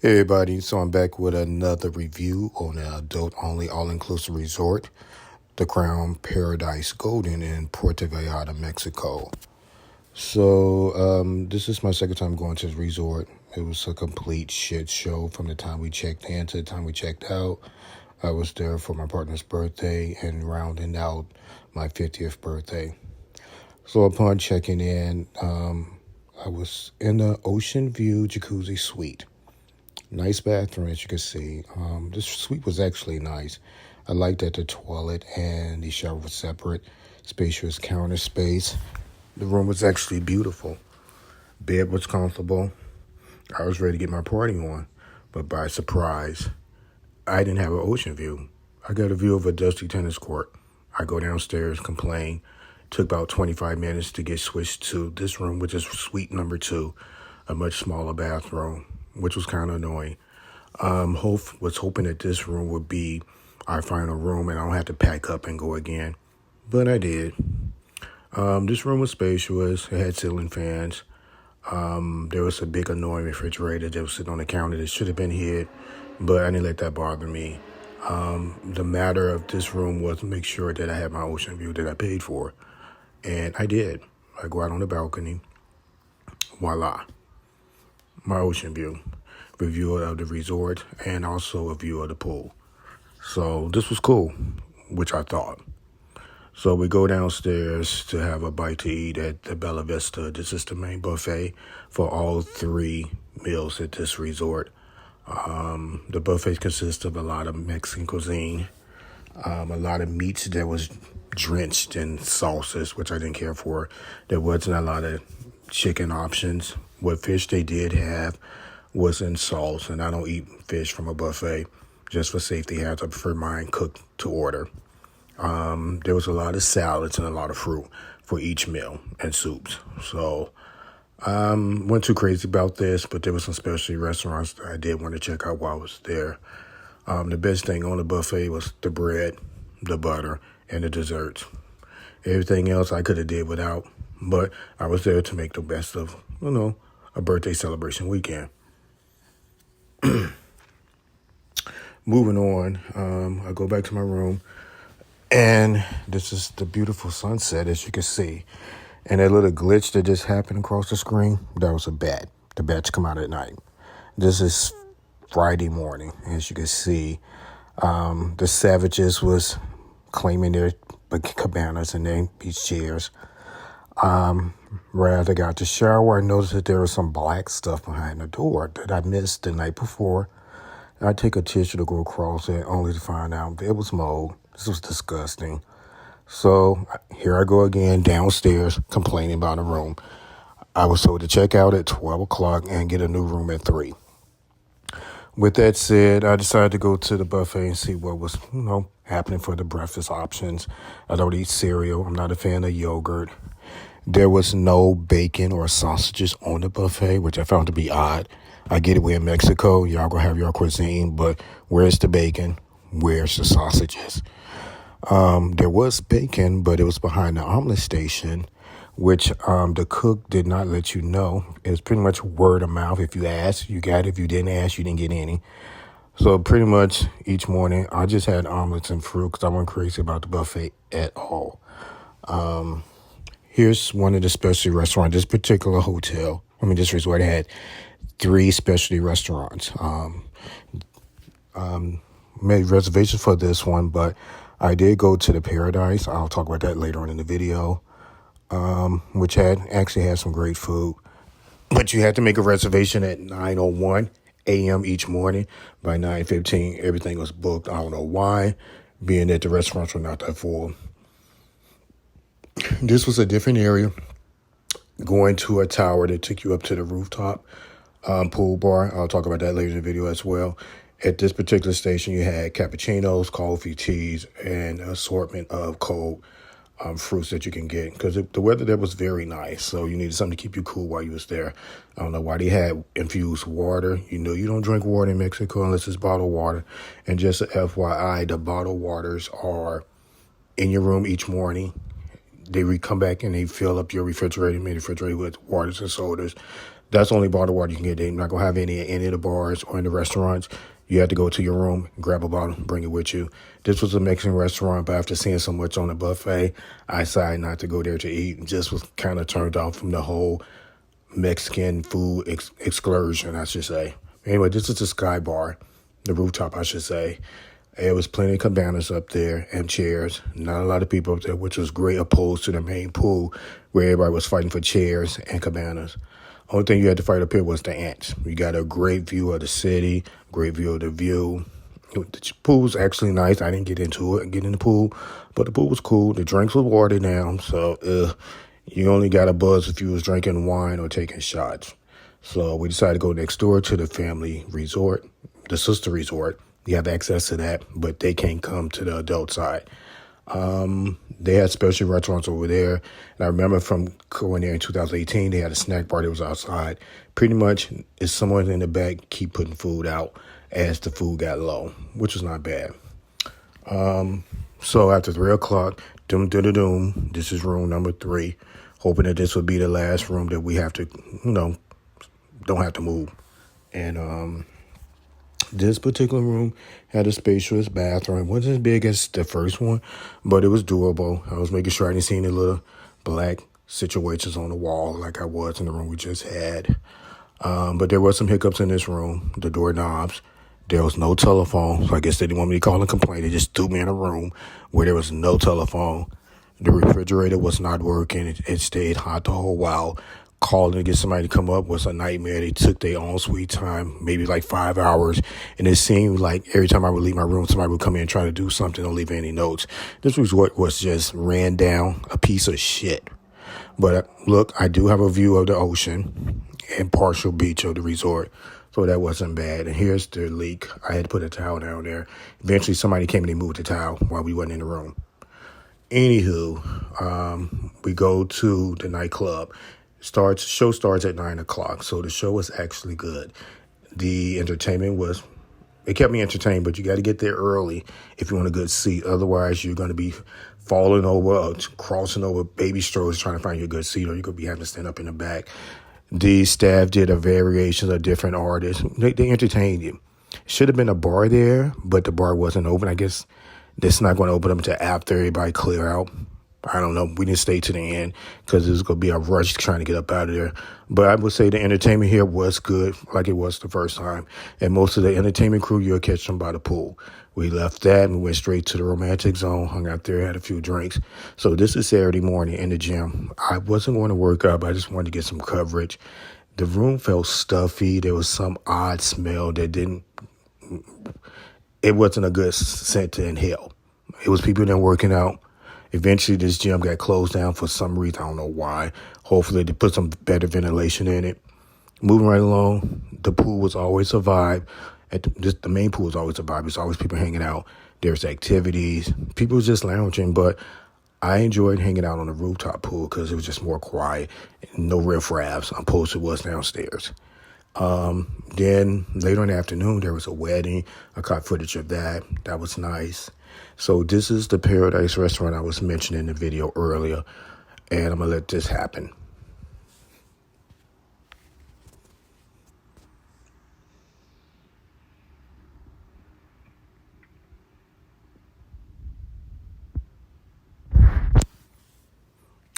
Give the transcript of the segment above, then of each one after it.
Hey everybody, so I'm back with another review on an adult-only all-inclusive resort, the Crown Paradise Golden in Puerto Vallarta, Mexico. This is my second time going to the resort. It was a complete shit show from the time we checked in to the time we checked out. I was there for my partner's birthday and rounding out my 50th birthday. So upon checking in, I was in the Ocean View Jacuzzi Suite. Nice bathroom, as you can see. This suite was actually nice. I liked that the toilet and the shower was separate. Spacious counter space. The room was actually beautiful. Bed was comfortable. I was ready to get my party on. But by surprise, I didn't have an ocean view. I got a view of a dusty tennis court. I go downstairs, complain. Took about 25 minutes to get switched to this room, which is suite number 2, a much smaller bathroom, which was kind of annoying. Was hoping that this room would be our final room and I don't have to pack up and go again. But I did. This room was spacious. It had ceiling fans. There was a big annoying refrigerator that was sitting on the counter that should have been hid, but I didn't let that bother me. The matter of this room was to make sure that I had my ocean view that I paid for. And I did. I go out on the balcony. Voila. My ocean view. Review of the resort and also a view of the pool. So this was cool, which I thought. So we go downstairs to have a bite to eat at the Bella Vista. This is the main buffet for all 3 meals at this resort. The buffet consists of a lot of Mexican cuisine, a lot of meats that was drenched in sauces, which I didn't care for. There wasn't a lot of chicken options. What fish they did have was in sauce, and I don't eat fish from a buffet. Just for safety, I prefer mine cooked to order. There was a lot of salads and a lot of fruit for each meal and soups. So wasn't too crazy about this, but there were some specialty restaurants that I did want to check out while I was there. The best thing on the buffet was the bread, the butter, and the desserts. Everything else I could have did without, but I was there to make the best of, a birthday celebration weekend. Moving on, I go back to my room, and this is the beautiful sunset, as you can see. And that little glitch that just happened across the screen, that was a bat. The bats come out at night. This is Friday morning, as you can see. The savages was claiming their cabanas and their beach chairs. Right after I got to shower, I noticed that there was some black stuff behind the door that I missed the night before. I take a tissue to go across it, only to find out it was mold. This was disgusting. So here I go again downstairs complaining about a room. I was told to check out at 12 o'clock and get a new room at 3. With that said, I decided to go to the buffet and see what was, happening for the breakfast options. I don't eat cereal. I'm not a fan of yogurt. There was no bacon or sausages on the buffet, which I found to be odd. I get it, we're in Mexico. Y'all gonna have your cuisine, but where's the bacon? Where's the sausages? There was bacon, but it was behind the omelet station, which the cook did not let you know. It was pretty much word of mouth. If you asked, you got it. If you didn't ask, you didn't get any. So pretty much each morning, I just had omelets and fruit because I wasn't crazy about the buffet at all. Here's one of the specialty restaurants. This particular hotel, this resort had 3 specialty restaurants. Made reservations for this one, but I did go to the Paradise. I'll talk about that later on in the video, which actually had some great food. But you had to make a reservation at 9:01 a.m. each morning. By 9:15, everything was booked. I don't know why, being that the restaurants were not that full. This was a different area, going to a tower that took you up to the rooftop pool bar. I'll talk about that later in the video as well. At this particular station, you had cappuccinos, coffee, teas, and an assortment of cold fruits that you can get. Because the weather there was very nice, so you needed something to keep you cool while you was there. I don't know why they had infused water. You don't drink water in Mexico unless it's bottled water. And just a FYI, the bottled waters are in your room each morning. They come back and they fill up your refrigerator, made refrigerator with waters and sodas. That's the only bottled water you can get. They're not going to have any in any of the bars or in the restaurants. You have to go to your room, grab a bottle, bring it with you. This was a Mexican restaurant, but after seeing so much on the buffet, I decided not to go there to eat. Just was kind of turned off from the whole Mexican food excursion, I should say. Anyway, this is the Sky Bar, the rooftop, I should say. There was plenty of cabanas up there and chairs. Not a lot of people up there, which was great opposed to the main pool where everybody was fighting for chairs and cabanas. Only thing you had to fight up here was the ants. You got a great view of the city, great view of the view. The pool was actually nice. I didn't get into it and get in the pool, but the pool was cool. The drinks were watered down, so you only got a buzz if you was drinking wine or taking shots. So we decided to go next door to the family resort, the sister resort. You have access to that, but they can't come to the adult side. They had special restaurants over there. And I remember from going there in 2018, they had a snack bar that was outside. Pretty much, it's someone in the back keep putting food out as the food got low, which was not bad. So after 3 o'clock, this is room number 3. Hoping that this would be the last room that we have to, don't have to move. And this particular room had a spacious bathroom. It wasn't as big as the first one, but it was doable. I was making sure I didn't see any little black situations on the wall like I was in the room we just had. But there were some hiccups in this room. The doorknobs. There was no telephone. So I guess they didn't want me to call and complain. They just threw me in a room where there was no telephone. The refrigerator was not working. It stayed hot the whole while. Calling to get somebody to come up was a nightmare. They took their own sweet time, maybe like 5 hours. And it seemed like every time I would leave my room, somebody would come in and try to do something, don't leave any notes. This resort was just ran down, a piece of shit. But look, I do have a view of the ocean and partial beach of the resort. So that wasn't bad. And here's the leak. I had to put a towel down there. Eventually somebody came and they moved the towel while we wasn't in the room. Anywho, we go to the nightclub. Show starts at 9 o'clock, so the show was actually good. The entertainment it kept me entertained, but you got to get there early if you want a good seat. Otherwise, you're going to be falling over or crossing over baby strollers trying to find you a good seat, or you could be having to stand up in the back. The staff did a variation of different artists. They entertained you. Should have been a bar there, but the bar wasn't open. I guess it's not going to open up until after everybody clear out. I don't know. We didn't stay to the end because it was going to be a rush trying to get up out of there. But I would say the entertainment here was good, like it was the first time. And most of the entertainment crew, you'll catch them by the pool. We left that and we went straight to the romantic zone, hung out there, had a few drinks. So this is Saturday morning in the gym. I wasn't going to work out. I just wanted to get some coverage. The room felt stuffy. There was some odd smell that it wasn't a good scent to inhale. It was people that were working out. Eventually, this gym got closed down for some reason. I don't know why. Hopefully, they put some better ventilation in it. Moving right along, the pool was always a vibe. The main pool was always a vibe. There's always people hanging out. There's activities. People was just lounging. But I enjoyed hanging out on the rooftop pool because it was just more quiet. No riffraffs opposed to what's downstairs. Then later in the afternoon, there was a wedding. I caught footage of that. That was nice. So this is the Paradise Restaurant I was mentioning in the video earlier, and I'm going to let this happen.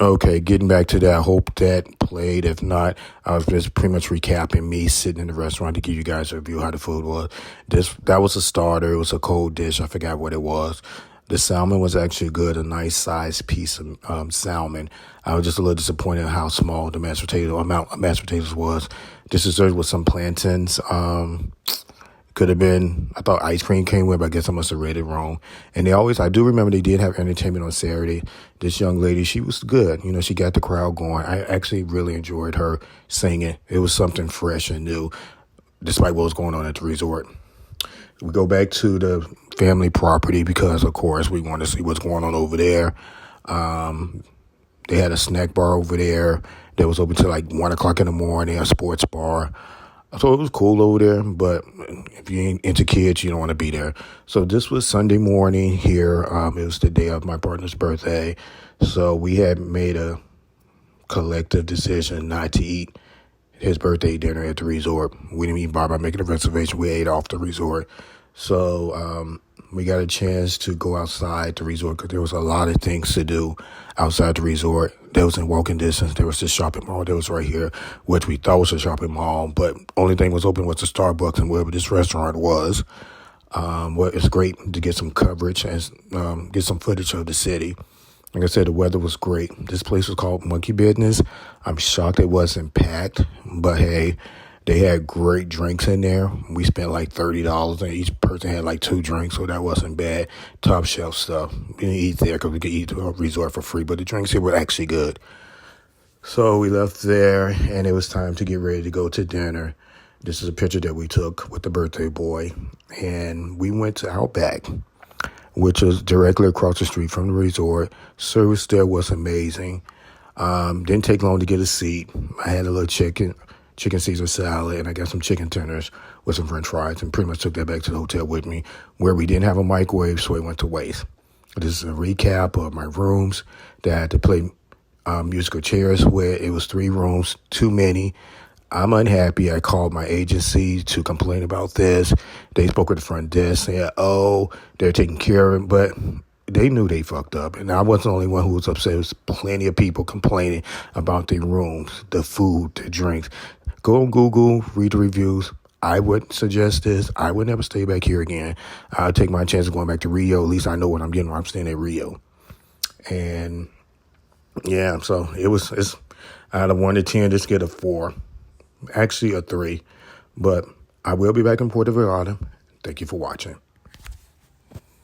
Okay, getting back to that, I hope that played. If not, I was just pretty much recapping me sitting in the restaurant to give you guys a review how the food was. That was a starter. It was a cold dish. I forgot what it was. The salmon was actually good, a nice sized piece of salmon. I was just a little disappointed in how small the amount of mashed potatoes was. This dessert was some plantains. Could have been, I thought ice cream came with, but I guess I must have read it wrong. And I do remember they did have entertainment on Saturday. This young lady, she was good. She got the crowd going. I actually really enjoyed her singing. It was something fresh and new, despite what was going on at the resort. We go back to the family property because, of course, we want to see what's going on over there. They had a snack bar over there that was open till like 1 o'clock in the morning, a sports bar. So it was cool over there, but if you ain't into kids, you don't want to be there. So this was Sunday morning here. It was the day of my partner's birthday. So we had made a collective decision not to eat his birthday dinner at the resort. We didn't even bother making a reservation. We ate off the resort. So we got a chance to go outside the resort because there was a lot of things to do outside the resort. There was in walking distance. There was the shopping mall that was right here, which we thought was a shopping mall, but only thing was open was the Starbucks and wherever this restaurant was. Well, it's great to get some coverage and get some footage of the city. Like I said, the weather was great. This place was called Monkey Business. I'm shocked it wasn't packed, but hey, they had great drinks in there. We spent like $30, and each person had like 2 drinks, so that wasn't bad. Top shelf stuff. We didn't eat there because we could eat at a resort for free, but the drinks here were actually good. So we left there, and it was time to get ready to go to dinner. This is a picture that we took with the birthday boy, and we went to Outback, which is directly across the street from the resort. Service there was amazing. Didn't take long to get a seat. I had a little chicken Caesar salad, and I got some chicken tenders with some french fries, and pretty much took that back to the hotel with me, where we didn't have a microwave, so it went to waste. This is a recap of my rooms that I had to play musical chairs with. It was 3 rooms, too many. I'm unhappy. I called my agency to complain about this. They spoke with the front desk, saying, oh, they're taking care of it. But they knew they fucked up. And I wasn't the only one who was upset. There was plenty of people complaining about the rooms, the food, the drinks. Go on Google, read the reviews. I would suggest this. I would never stay back here again. I'll take my chance of going back to Rio. At least I know what I'm getting when I'm staying at Rio. And yeah, so it's out of 1 to 10, just get a 4. Actually a 3, but I will be back in Puerto Vallarta. Thank you for watching.